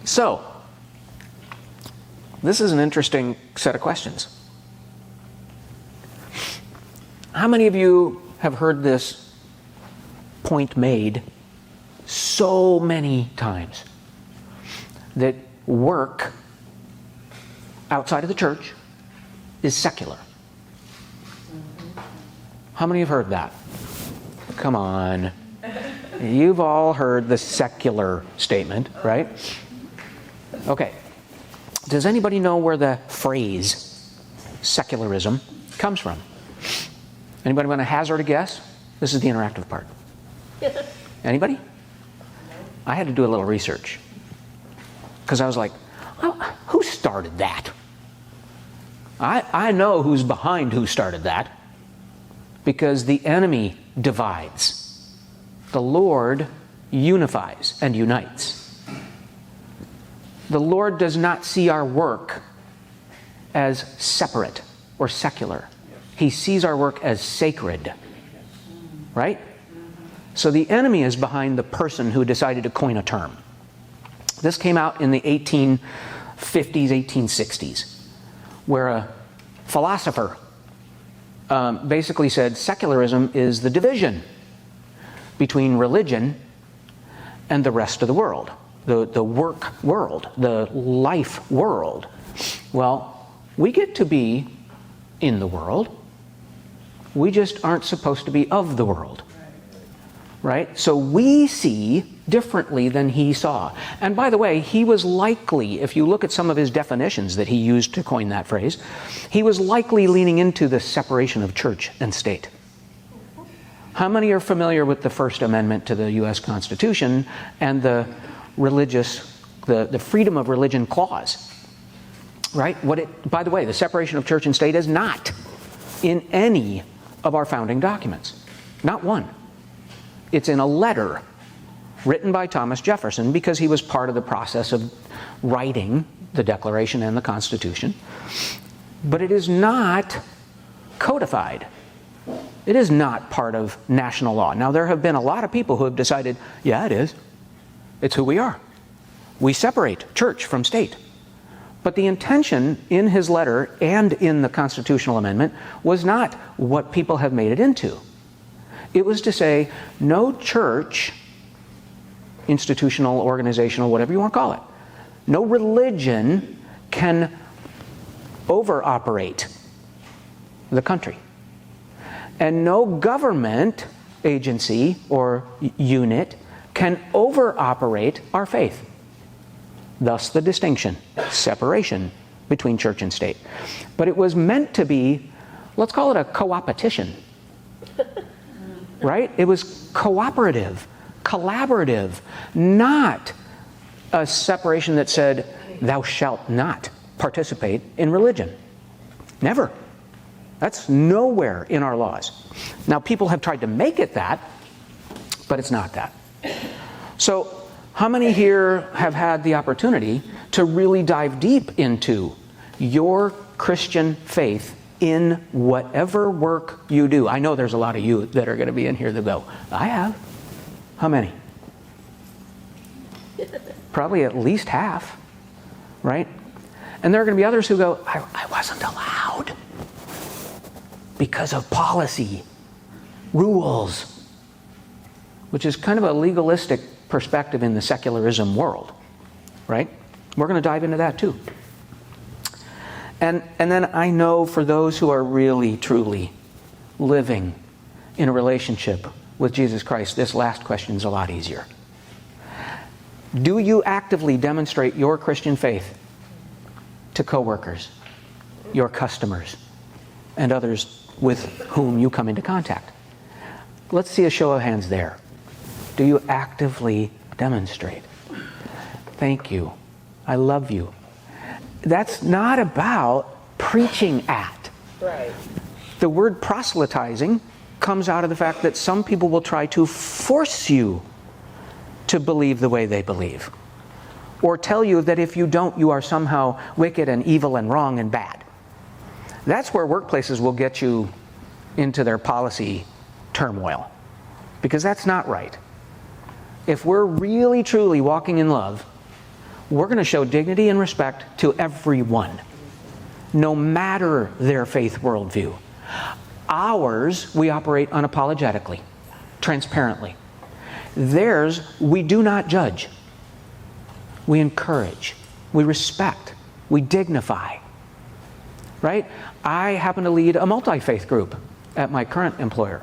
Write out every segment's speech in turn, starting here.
So, this is an interesting set of questions. How many of you have heard this point made so many times? That work outside of the church is secular. How many have heard that? Come on. You've all heard the secular statement, right? Okay. Does anybody know where the phrase secularism comes from? Anybody want to hazard a guess? This is the interactive part. Anybody? I had to do a little research. Because I was like, oh, who started that? I know who's behind who started that. Because the enemy divides. The Lord unifies and unites. The Lord does not see our work as separate or secular. He sees our work as sacred. Right? So the enemy is behind the person who decided to coin a term. This came out in the 1850s, 1860s, where a philosopher basically said secularism is the division between religion and the rest of the world, the work world, the life world. Well, we get to be in the world. We just aren't supposed to be of the world. Right? So we see differently than he saw. And by the way, he was likely, if you look at some of his definitions that he used to coin that phrase, he was likely leaning into the separation of church and state. How many are familiar with the First Amendment to the U.S. Constitution and the the freedom of religion clause? Right? By the way, the separation of church and state is not in any of our founding documents. Not one. It's in a letter written by Thomas Jefferson because he was part of the process of writing the Declaration and the Constitution. But it is not codified. It is not part of national law. Now, there have been a lot of people who have decided, yeah, it is. It's who we are. We separate church from state. But the intention in his letter and in the constitutional amendment was not what people have made it into. It was to say, no church, institutional, organizational, whatever you want to call it, no religion can over-operate the country. And no government agency or unit can over-operate our faith. Thus the distinction, separation between church and state. But it was meant to be, let's call it a co-opetition. Right? It was cooperative, collaborative, not a separation that said, thou shalt not participate in religion. Never. That's nowhere in our laws. Now, people have tried to make it that, but it's not that. So, how many here have had the opportunity to really dive deep into your Christian faith in whatever work you do? I know there's a lot of you that are going to be in here that go, I have. How many? Probably at least half, right? And there are going to be others who go, I wasn't allowed because of policy, rules, which is kind of a legalistic perspective in the secularism world, right? We're going to dive into that too. And then I know for those who are really, truly living in a relationship with Jesus Christ, this last question is a lot easier. Do you actively demonstrate your Christian faith to coworkers, your customers, and others with whom you come into contact? Let's see a show of hands there. Do you actively demonstrate? Thank you. I love you. That's not about preaching at. Right. The word proselytizing comes out of the fact that some people will try to force you to believe the way they believe. Or tell you that if you don't, you are somehow wicked and evil and wrong and bad. That's where workplaces will get you into their policy turmoil. Because that's not right. If we're really truly walking in love, we're going to show dignity and respect to everyone, no matter their faith worldview. Ours, we operate unapologetically, transparently. Theirs, we do not judge. We encourage. We respect. We dignify. Right? I happen to lead a multi-faith group at my current employer.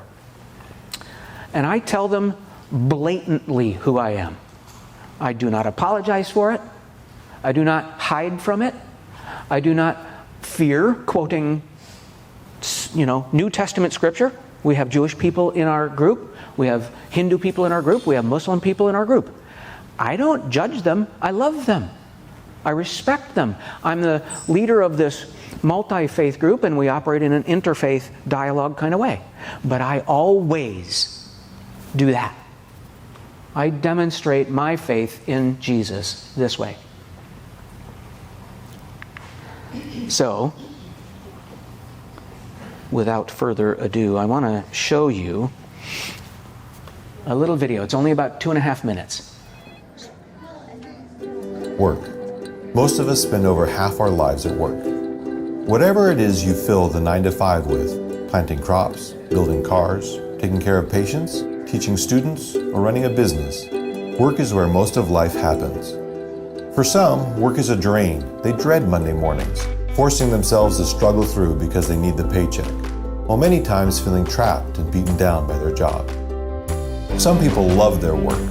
And I tell them blatantly who I am. I do not apologize for it. I do not hide from it. I do not fear quoting, New Testament scripture. We have Jewish people in our group. We have Hindu people in our group. We have Muslim people in our group. I don't judge them. I love them. I respect them. I'm the leader of this multi-faith group, and we operate in an interfaith dialogue kind of way. But I always do that. I demonstrate my faith in Jesus this way. So, without further ado, I want to show you a little video. It's only about 2.5 minutes. Work. Most of us spend over half our lives at work. Whatever it is you fill the 9 to 5 with, planting crops, building cars, taking care of patients, teaching students, or running a business, work is where most of life happens. For some, work is a drain. They dread Monday mornings, forcing themselves to struggle through because they need the paycheck, while many times feeling trapped and beaten down by their job. Some people love their work.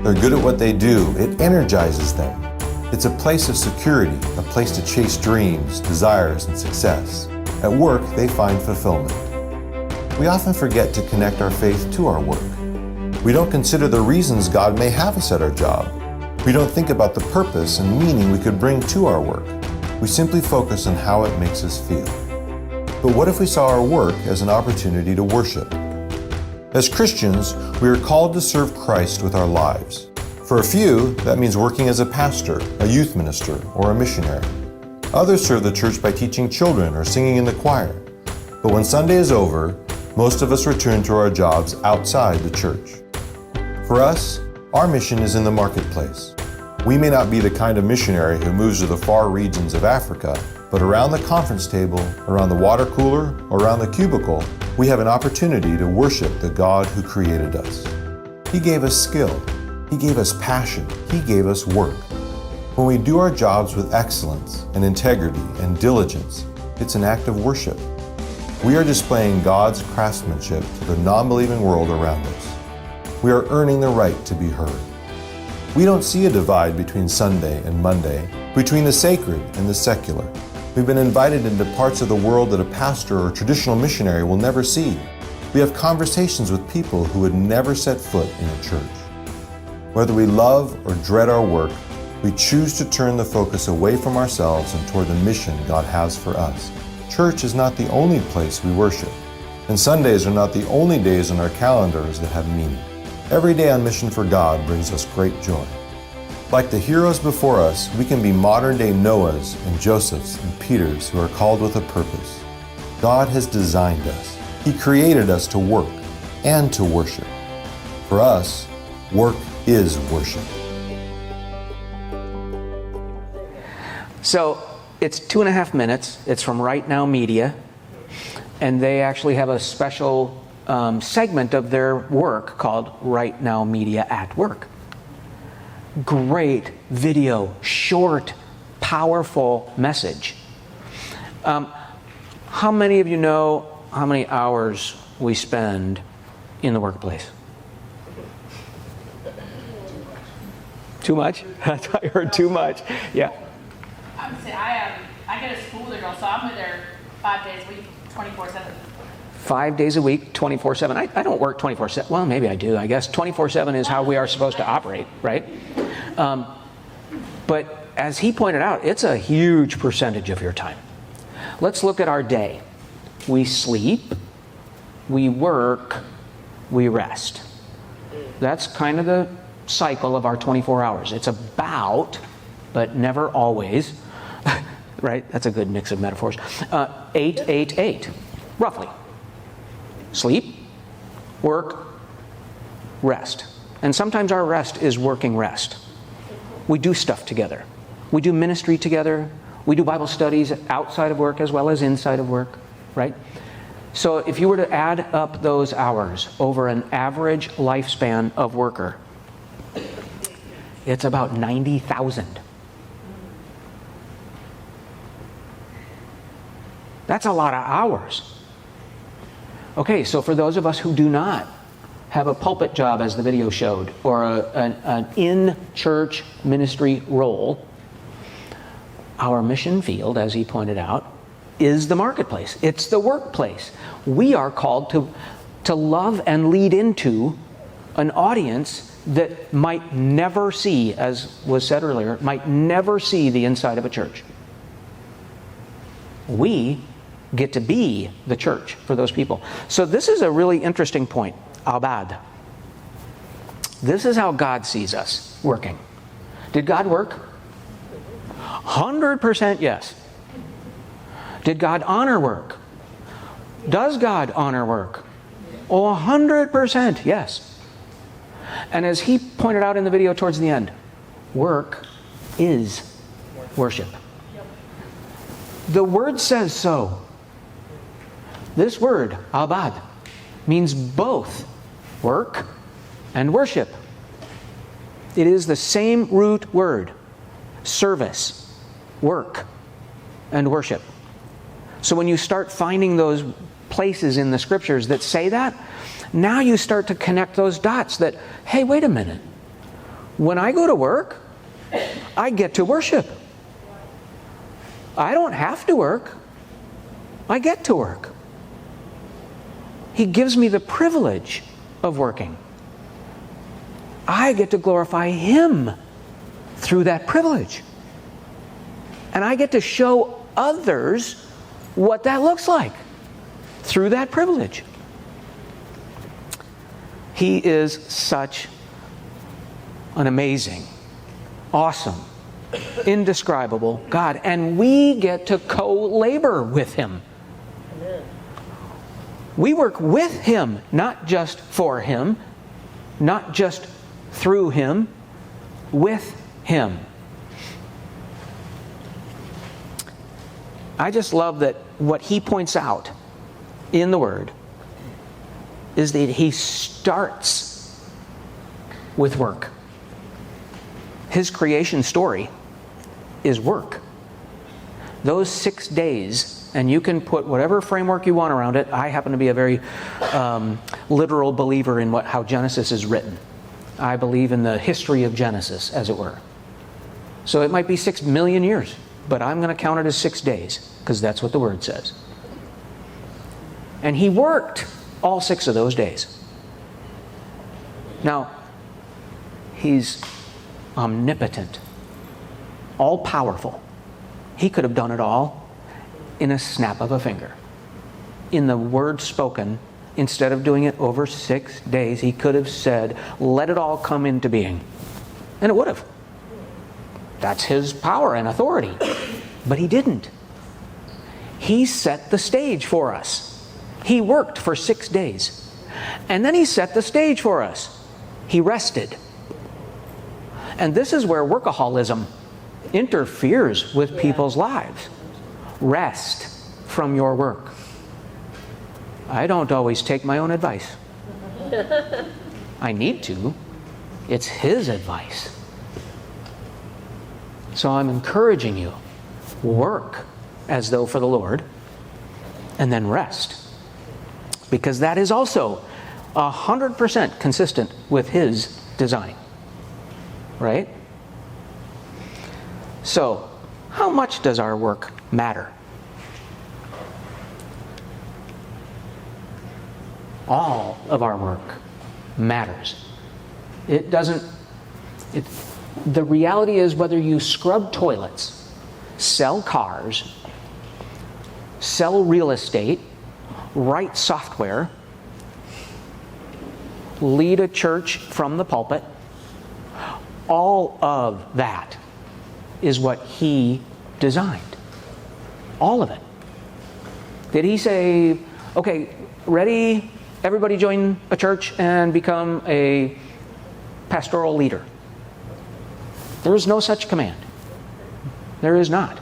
They're good at what they do. It energizes them. It's a place of security, a place to chase dreams, desires, and success. At work, they find fulfillment. We often forget to connect our faith to our work. We don't consider the reasons God may have us at our job. We don't think about the purpose and meaning we could bring to our work. We simply focus on how it makes us feel. But what if we saw our work as an opportunity to worship? As Christians, we are called to serve Christ with our lives. For a few, that means working as a pastor, a youth minister, or a missionary. Others serve the church by teaching children or singing in the choir. But when Sunday is over, most of us return to our jobs outside the church. For us, our mission is in the marketplace. We may not be the kind of missionary who moves to the far regions of Africa, but around the conference table, around the water cooler, or around the cubicle, we have an opportunity to worship the God who created us. He gave us skill. He gave us passion. He gave us work. When we do our jobs with excellence and integrity and diligence, it's an act of worship. We are displaying God's craftsmanship to the non-believing world around us. We are earning the right to be heard. We don't see a divide between Sunday and Monday, between the sacred and the secular. We've been invited into parts of the world that a pastor or traditional missionary will never see. We have conversations with people who would never set foot in a church. Whether we love or dread our work, we choose to turn the focus away from ourselves and toward the mission God has for us. Church is not the only place we worship, and Sundays are not the only days on our calendars that have meaning. Every day on mission for God brings us great joy. Like the heroes before us, we can be modern-day Noahs and Josephs and Peters who are called with a purpose. God has designed us. He created us to work and to worship. For us, work is worship. So it's 2.5 minutes. It's from Right Now Media, and they actually have a special segment of their work called Right Now Media at Work. Great video, short, powerful message. How many of you know how many hours we spend in the workplace? Too much? That's why I heard too much. Yeah. I would say I go to school there, so I'm there 5 days a week, 24/7. 5 days a week, 24/7. I don't work 24/7. Well, maybe I do. I guess 24/7 is how we are supposed to operate, right? But as he pointed out, it's a huge percentage of your time. Let's look at our day. We sleep, we work, we rest. That's kind of the cycle of our 24 hours. It's about, but never always, right? That's a good mix of metaphors. 8, 8, 8, roughly. Sleep, work, rest. And sometimes our rest is working rest. We do stuff together. We do ministry together. We do Bible studies outside of work as well as inside of work, right? So if you were to add up those hours over an average lifespan of worker, it's about 90,000. That's a lot of hours. Okay, so for those of us who do not have a pulpit job, as the video showed, or an in-church ministry role, our mission field, as he pointed out, is the marketplace. It's the workplace. We are called to love and lead into an audience that might never see, as was said earlier, might never see the inside of a church. We get to be the church for those people. So this is a really interesting point. Abad. This is how God sees us working. Did God work? 100% yes. Did God honor work? Does God honor work? Oh, 100% yes. And as he pointed out in the video towards the end, work is worship. The word says so. This word, abad, means both work and worship. It is the same root word, service, work, and worship. So when you start finding those places in the scriptures that say that, now you start to connect those dots that, hey, wait a minute. When I go to work, I get to worship. I don't have to work. I get to work. He gives me the privilege of working. I get to glorify Him through that privilege. And I get to show others what that looks like through that privilege. He is such an amazing, awesome, indescribable God. And we get to co-labor with Him. We work with Him, not just for Him, not just through Him, with Him. I just love that what he points out in the Word is that He starts with work. His creation story is work. Those 6 days, and you can put whatever framework you want around it. I happen to be a very literal believer in how Genesis is written. I believe in the history of Genesis, as it were. So it might be 6 million years, but I'm going to count it as 6 days, because that's what the Word says. And He worked all 6 of those days. Now, He's omnipotent, all-powerful. He could have done it all in a snap of a finger. In the word spoken, instead of doing it over 6 days, He could have said, let it all come into being. And it would have. That's His power and authority. But He didn't. He set the stage for us. He worked for 6 days. And then He set the stage for us. He rested. And this is where workaholism interferes with people's lives. Rest from your work. I don't always take my own advice. I need to. It's His advice. So I'm encouraging you, work as though for the Lord, and then rest. Because that is also 100% consistent with His design. Right? So, how much does our work matter? All of our work matters. It doesn't. The reality is, whether you scrub toilets, sell cars, sell real estate, write software, lead a church from the pulpit, all of that is what He designed. All of it. Did He say, okay, ready, everybody join a church and become a pastoral leader? There is no such command. There is not.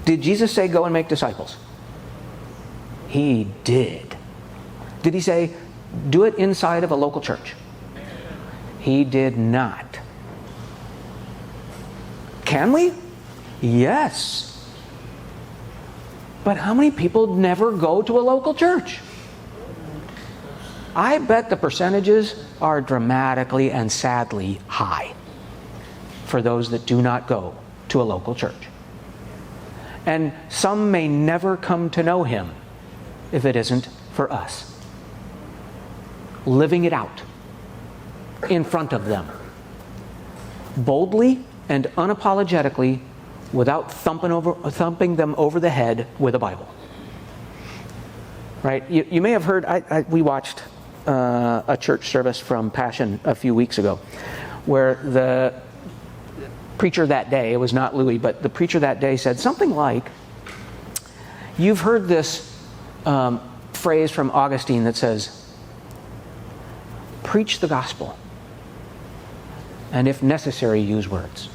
Did Jesus say, go and make disciples? He did. Did he say, do it inside of a local church? He did not. Can we? Yes. But how many people never go to a local church? I bet the percentages are dramatically and sadly high for those that do not go to a local church. And some may never come to know him if it isn't for us. Living it out in front of them. Boldly and unapologetically, without thumping them over the head with a Bible. Right? You may have heard, we watched a church service from Passion a few weeks ago, where the preacher that day, it was not Louis, but the preacher that day said something like, you've heard this phrase from Augustine that says, preach the gospel, and if necessary, use words.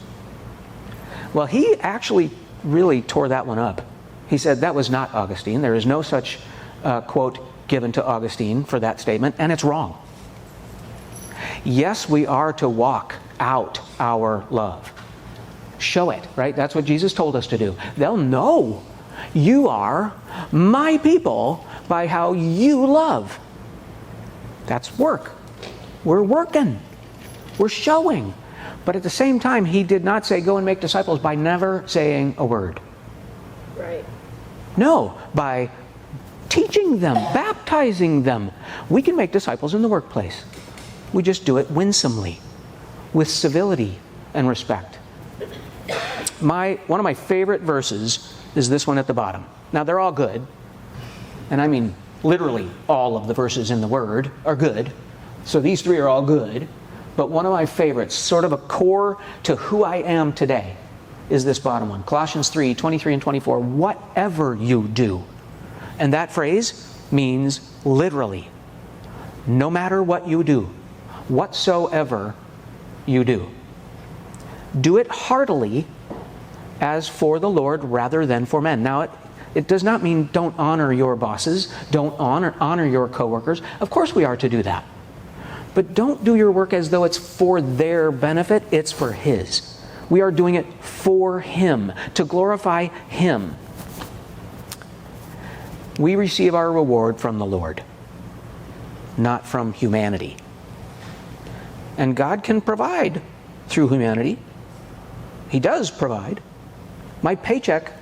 Well, he actually really tore that one up. He said that was not Augustine. There is no such quote given to Augustine for that statement, and it's wrong. Yes, we are to walk out our love. Show it, right? That's what Jesus told us to do. They'll know you are my people by how you love. That's work. We're working. We're showing. But at the same time, he did not say, go and make disciples by never saying a word. Right. No, by teaching them, baptizing them. We can make disciples in the workplace. We just do it winsomely, with civility and respect. One of my favorite verses is this one at the bottom. Now, they're all good. And I mean, literally, all of the verses in the Word are good. So these three are all good. But one of my favorites, sort of a core to who I am today, is this bottom one. Colossians 3, 23 and 24. Whatever you do. And that phrase means literally, no matter what you do, whatsoever you do. Do it heartily as for the Lord rather than for men. Now, it does not mean don't honor your bosses, don't honor your coworkers. Of course we are to do that. But don't do your work as though it's for their benefit, it's for His. We are doing it for Him, to glorify Him. We receive our reward from the Lord, not from humanity. And God can provide through humanity. He does provide. My paycheck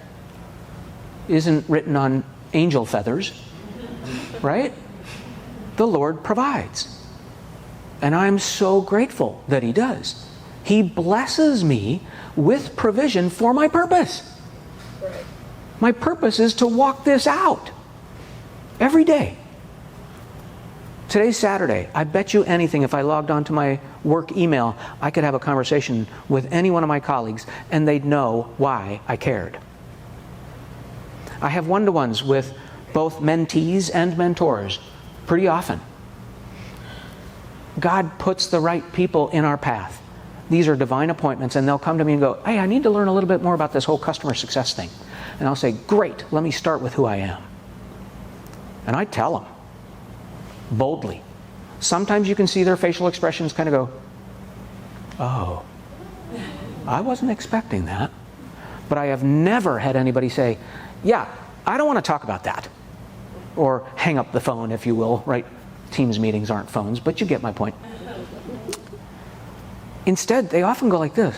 isn't written on angel feathers, right? The Lord provides. And I'm so grateful that He does. He blesses me with provision for my purpose. Right. My purpose is to walk this out every day. Today's Saturday. I bet you anything, if I logged onto my work email, I could have a conversation with any one of my colleagues and they'd know why I cared. I have one-to-ones with both mentees and mentors pretty often. God puts the right people in our path. These are divine appointments, and they'll come to me and go, hey, I need to learn a little bit more about this whole customer success thing. And I'll say, great, let me start with who I am. And I tell them boldly. Sometimes you can see their facial expressions kind of go, oh, I wasn't expecting that. But I have never had anybody say, yeah, I don't want to talk about that. Or hang up the phone, if you will, right? Teams meetings aren't phones, but you get my point. Instead, they often go like this.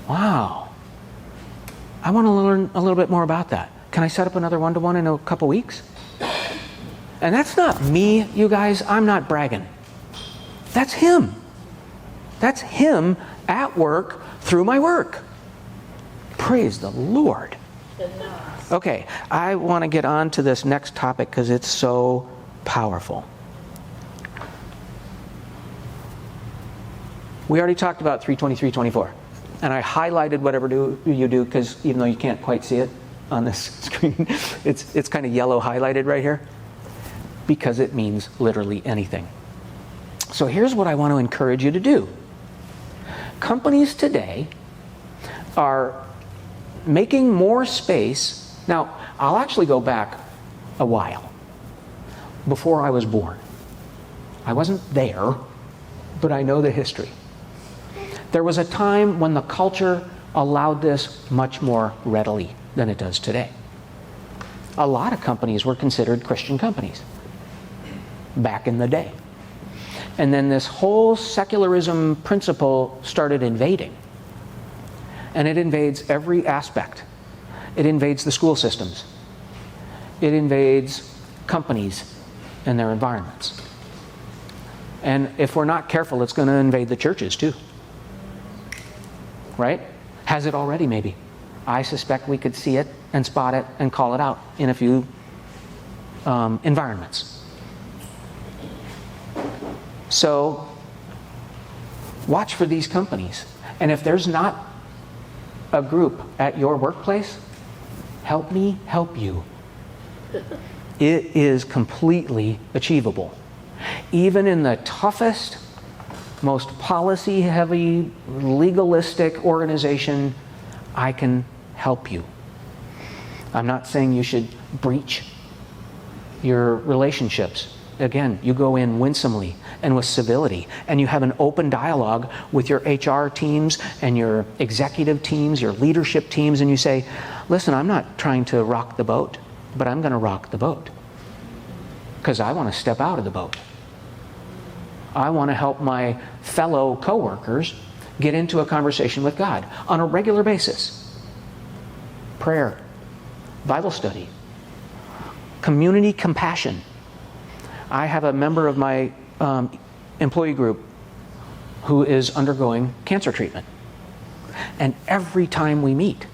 Wow, I want to learn a little bit more about that. Can I set up another one-to-one in a couple weeks? And that's not me, you guys. I'm not bragging. That's Him. That's Him at work through my work. Praise the Lord. Okay, I want to get on to this next topic because it's so powerful. We already talked about 3:23:24, and I highlighted whatever you do because even though you can't quite see it on this screen, it's kind of yellow highlighted right here because it means literally anything. So here's what I want to encourage you to do. Companies today are making more space. Now, I'll actually go back a while, before I was born. I wasn't there, but I know the history. There was a time when the culture allowed this much more readily than it does today. A lot of companies were considered Christian companies back in the day. And then this whole secularism principle started invading. And it invades every aspect. It invades the school systems. It invades companies and their environments. And if we're not careful, it's going to invade the churches too. Right? Has it already, maybe? I suspect we could see it and spot it and call it out in a few environments. So, watch for these companies. And if there's not a group at your workplace, help me help you. It is completely achievable. Even in the toughest, most policy-heavy, legalistic organization, I can help you. I'm not saying you should breach your relationships. Again, you go in winsomely and with civility, and you have an open dialogue with your HR teams and your executive teams, your leadership teams, and you say, listen, I'm not trying to rock the boat, but I'm going to rock the boat because I want to step out of the boat. I want to help my fellow coworkers get into a conversation with God on a regular basis. Prayer, Bible study, community compassion. I have a member of my employee group who is undergoing cancer treatment. And every time we meet,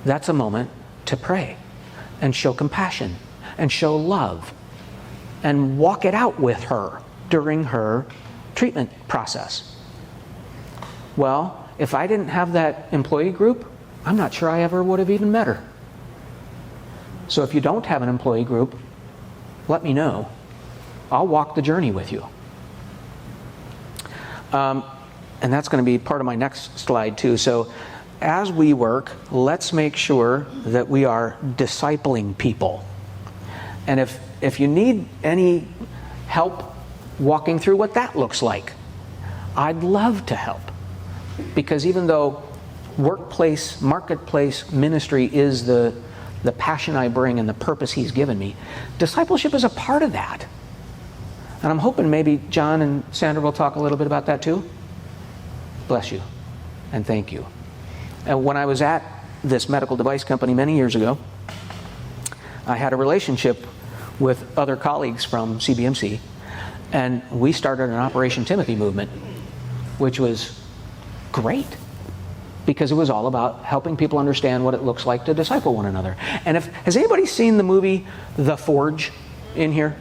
that's a moment to pray and show compassion and show love and walk it out with her during her treatment process. Well, if I didn't have that employee group, I'm not sure I ever would have even met her. So if you don't have an employee group, let me know. I'll walk the journey with you. And that's going to be part of my next slide too. So as we work, let's make sure that we are discipling people. And if you need any help walking through what that looks like, I'd love to help. Because even though workplace, marketplace ministry is the passion I bring and the purpose He's given me, discipleship is a part of that. And I'm hoping maybe John and Sandra will talk a little bit about that too. Bless you and thank you. And when I was at this medical device company many years ago, I had a relationship with other colleagues from CBMC, and we started an Operation Timothy movement, which was great because it was all about helping people understand what it looks like to disciple one another. And has anybody seen the movie The Forge in here?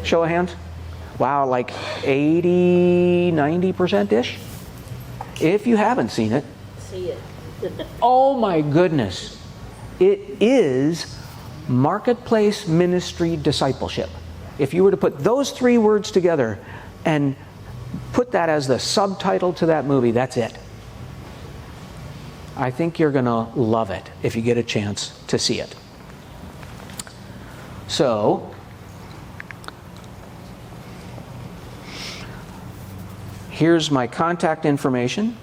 Show of hands. Wow, like 80, 90%-ish? If you haven't seen it, See it. oh my goodness. It is marketplace ministry discipleship. If you were to put those three words together and put that as the subtitle to that movie, that's it. I think you're going to love it if you get a chance to see it. So, here's my contact information.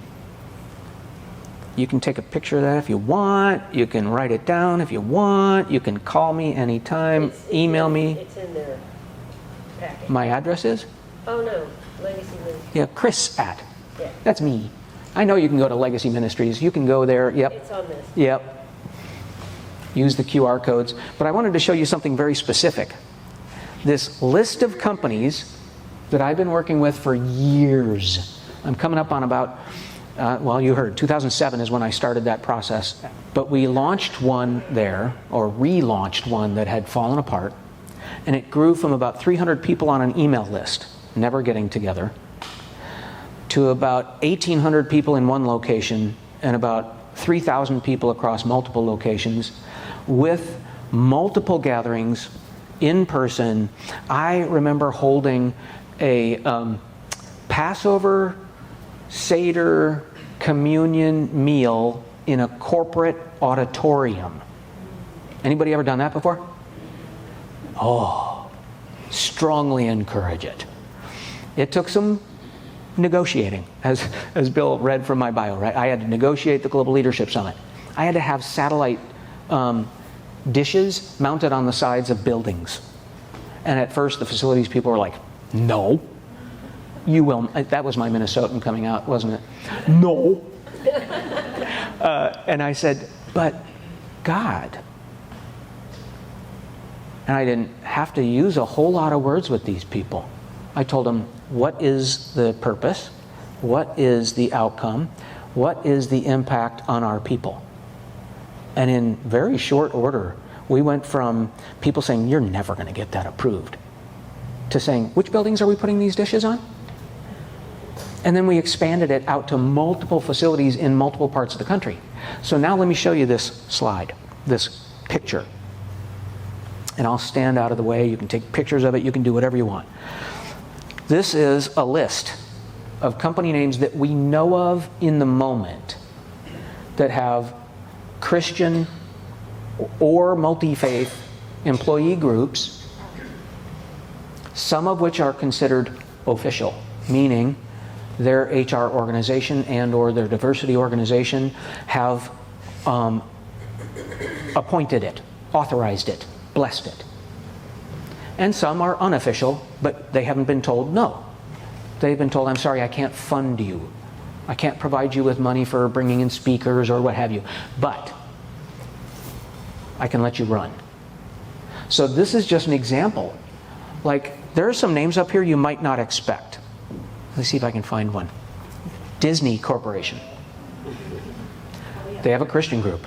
You can take a picture of that if you want. You can write it down if you want. You can call me anytime. Email me. It's in their packet. My address is? Oh, no. Legacy Ministries. Yeah, Chris at. Yeah. That's me. I know you can go to Legacy Ministries. You can go there. Yep. It's on this. Yep. Use the QR codes. But I wanted to show you something very specific. This list of companies that I've been working with for years. I'm coming up on about, well, you heard, 2007 is when I started that process. But we launched one there, or relaunched one that had fallen apart. And it grew from about 300 people on an email list, never getting together, to about 1,800 people in one location and about 3,000 people across multiple locations with multiple gatherings in person. I remember holding a Passover, Seder, communion meal in a corporate auditorium. Anybody ever done that before? Oh, strongly encourage it. It took some negotiating, as Bill read from my bio, right? I had to negotiate the Global Leadership Summit. I had to have satellite dishes mounted on the sides of buildings. And at first, the facilities people were like, no, you will. That was my Minnesotan coming out, wasn't it? No. And I said, but God. And I didn't have to use a whole lot of words with these people. I told them, what is the purpose? What is the outcome? What is the impact on our people? And in very short order, we went from people saying, you're never going to get that approved, to saying, which buildings are we putting these dishes on? And then we expanded it out to multiple facilities in multiple parts of the country. So now let me show you this slide, this picture. And I'll stand out of the way. You can take pictures of it. You can do whatever you want. This is a list of company names that we know of in the moment that have Christian or multi-faith employee groups, some of which are considered official, meaning their HR organization and or their diversity organization have appointed it, authorized it, blessed it. And some are unofficial, but they haven't been told no. They've been told, I'm sorry, I can't fund you. I can't provide you with money for bringing in speakers or what have you. But I can let you run. So this is just an example. Like, there are some names up here you might not expect. Let's see if I can find one. Disney Corporation. They have a Christian group.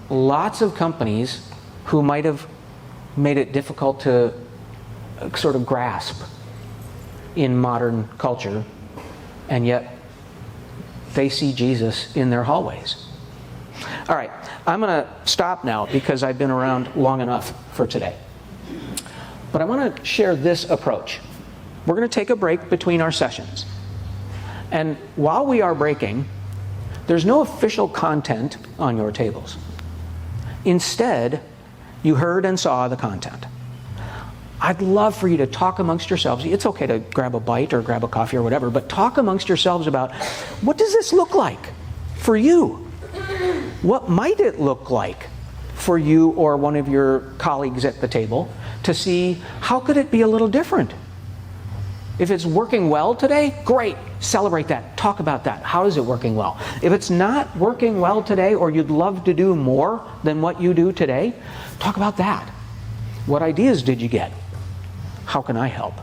Lots of companies who might have made it difficult to sort of grasp in modern culture, and yet they see Jesus in their hallways. All right, I'm going to stop now because I've been around long enough for today. But I want to share this approach. We're going to take a break between our sessions. And while we are breaking, there's no official content on your tables. Instead, you heard and saw the content. I'd love for you to talk amongst yourselves. It's okay to grab a bite or grab a coffee or whatever, but talk amongst yourselves about, what does this look like for you? What might it look like for you or one of your colleagues at the table to see how could it be a little different? If it's working well today, great, celebrate that, talk about that. How is it working well? If it's not working well today, or you'd love to do more than what you do today, talk about that. What ideas did you get? How can I help?